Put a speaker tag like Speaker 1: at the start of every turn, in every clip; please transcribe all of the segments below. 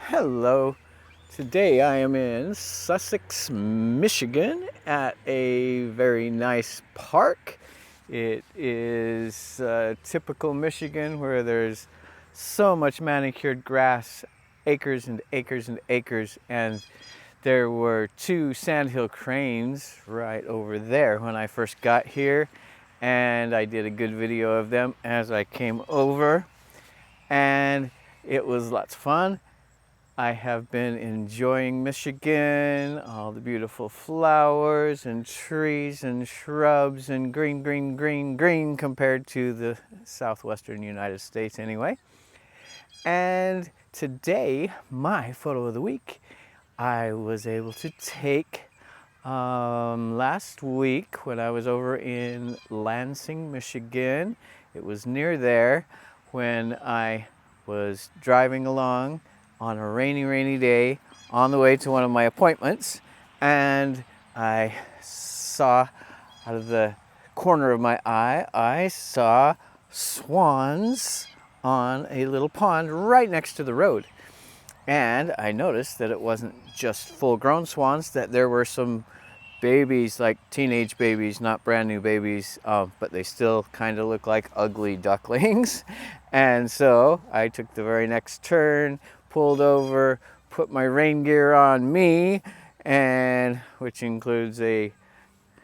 Speaker 1: Hello. Today I am in Sussex, Michigan at a very nice park. It is typical Michigan where there's so much manicured grass, acres and acres and acres, and there were two sandhill cranes right over there when I first got here, and I did a good video of them as I came over, and it was lots of fun. I have been enjoying Michigan, all the beautiful flowers and trees and shrubs and green, green, green, green compared to the southwestern United States anyway. And today, my photo of the week, I was able to take last week when I was over in Lansing, Michigan. It was near there when I was driving along on a rainy day on the way to one of my appointments, and I saw out of the corner of my eye, I saw swans on a little pond right next to the road. And I noticed that it wasn't just full-grown swans, that there were some babies, like teenage babies, not brand new babies, but they still kind of look like ugly ducklings. And so I took the very next turn, pulled over, put my rain gear on me, and which includes a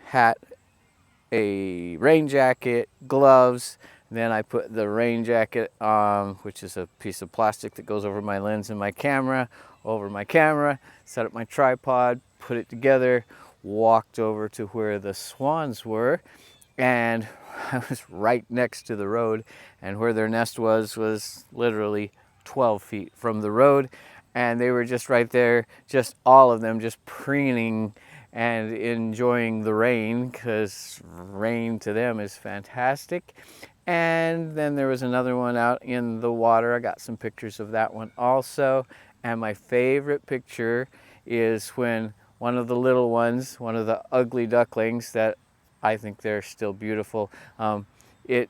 Speaker 1: hat, a rain jacket, gloves. Then I put the rain jacket on, which is a piece of plastic that goes over my lens and my camera, set up my tripod, put it together, walked over to where the swans were, and I was right next to the road, and where their nest was literally 12 feet from the road, and they were just right there, just all of them just preening and enjoying the rain, because rain to them is fantastic. And then there was another one out in the water. I got some pictures of that one also. And my favorite picture is when one of the little ones, one of the ugly ducklings that I think they're still beautiful, it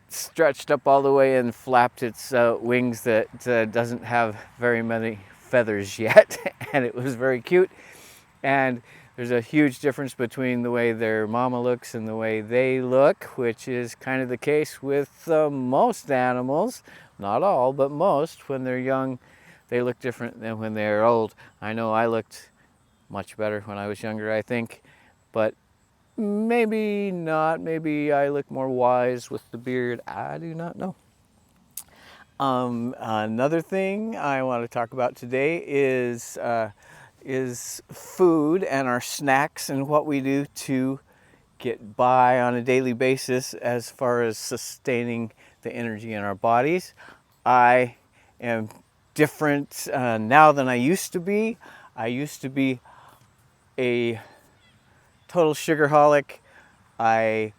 Speaker 1: stretched up all the way and flapped its wings that doesn't have very many feathers yet. And it was very cute. And there's a huge difference between the way their mama looks and the way they look, which is kind of the case with most animals. Not all, but most. When they're young, they look different than when they're old. I know I looked much better when I was younger, I think, but maybe not. Maybe I look more wise with the beard. I do not know. Another thing I want to talk about today is food and our snacks and what we do to get by on a daily basis as far as sustaining the energy in our bodies. I am different now than I used to be. I used to be a total sugarholic. I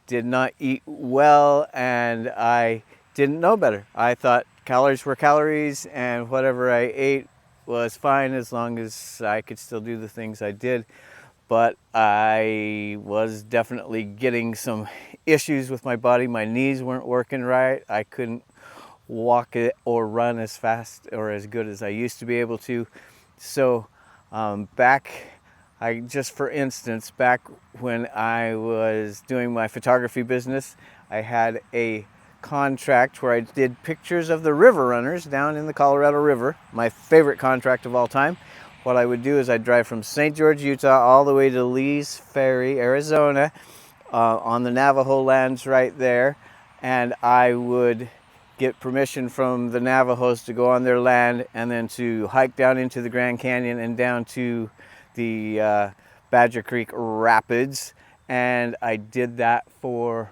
Speaker 1: did not eat well, and I didn't know better. I thought calories were calories, and whatever I ate was fine as long as I could still do the things I did. But I was definitely getting some issues with my body. My knees weren't working right. I couldn't walk it or run as fast or as good as I used to be able to. So for instance, back when I was doing my photography business, I had a contract where I did pictures of the river runners down in the Colorado River, my favorite contract of all time. What I would do is I'd drive from St. George, Utah, all the way to Lee's Ferry, Arizona, on the Navajo lands right there, and I would get permission from the Navajos to go on their land and then to hike down into the Grand Canyon and down to the Badger Creek Rapids. And I did that for,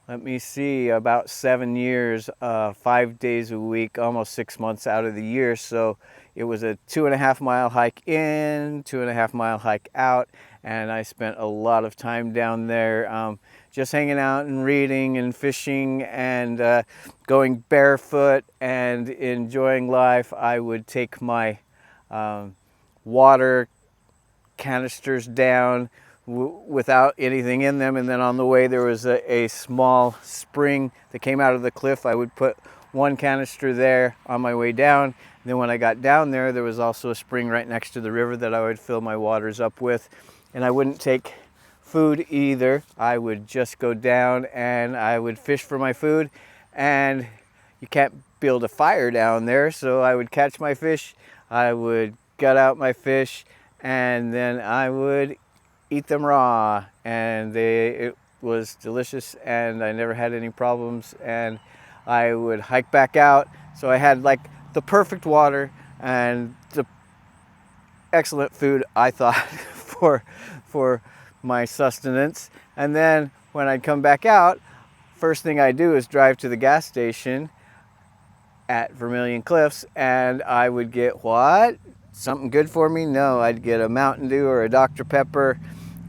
Speaker 1: let me see, about 7 years, 5 days a week, almost 6 months out of the year. So it was a 2.5 mile hike in, 2.5 mile hike out, and I spent a lot of time down there just hanging out and reading and fishing and going barefoot and enjoying life. I would take my water canisters down without anything in them, and then on the way there was a small spring that came out of the cliff. I would put one canister there on my way down. Then when I got down there, there was also a spring right next to the river that I would fill my waters up with. And I wouldn't take food either. I would just go down and I would fish for my food. And you can't build a fire down there, so I would catch my fish, I would gut out my fish, and then I would eat them raw. And it was delicious, and I never had any problems. And I would hike back out, so I had like the perfect water and the excellent food, I thought, for my sustenance. And then when I'd come back out, first thing I do is drive to the gas station at Vermilion Cliffs, and I would get what? Something good for me? No, I'd get a Mountain Dew or a Dr. Pepper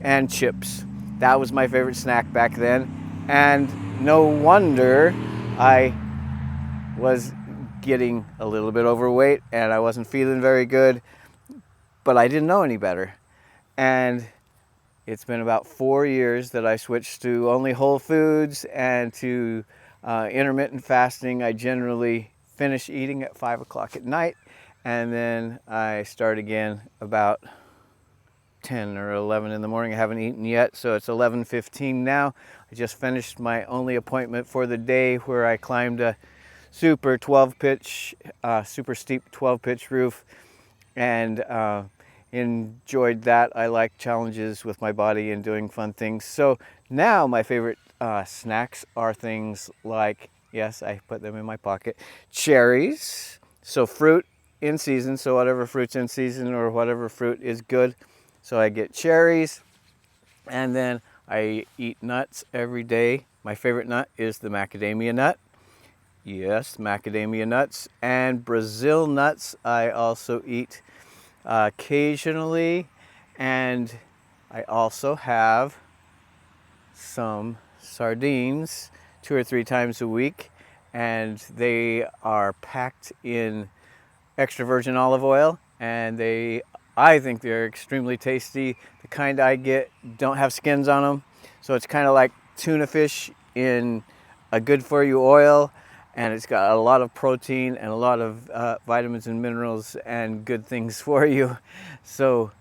Speaker 1: and chips. That was my favorite snack back then. And no wonder I was getting a little bit overweight and I wasn't feeling very good, but I didn't know any better. And it's been about 4 years that I switched to only whole foods and to intermittent fasting. I generally finish eating at 5 o'clock at night, and then I start again about 10 or 11 in the morning. I haven't eaten yet, so it's 11:15 now. I just finished my only appointment for the day, where I climbed a super 12-pitch, super steep 12-pitch roof, and enjoyed that. I like challenges with my body and doing fun things. So now my favorite snacks are things like, yes, I put them in my pocket, cherries. So fruit in season, so whatever fruit's in season or whatever fruit is good. So I get cherries, and then I eat nuts every day. My favorite nut is the macadamia nut. Yes, macadamia nuts. And Brazil nuts I also eat occasionally. And I also have some sardines 2 or 3 times a week, and they are packed in extra virgin olive oil, and I think they're extremely tasty. The kind I get don't have skins on them, so it's kind of like tuna fish in a good for you oil, and it's got a lot of protein and a lot of vitamins and minerals and good things for you. So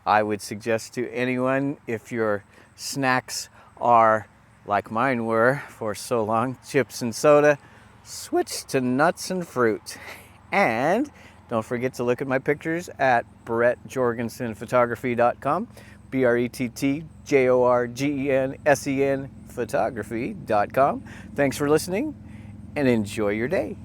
Speaker 1: I would suggest to anyone, if your snacks are like mine were for so long, chips and soda, switch to nuts and fruit. And don't forget to look at my pictures at brettjorgensenphotography.com, BrettJorgensen photography.com. Thanks for listening, and enjoy your day.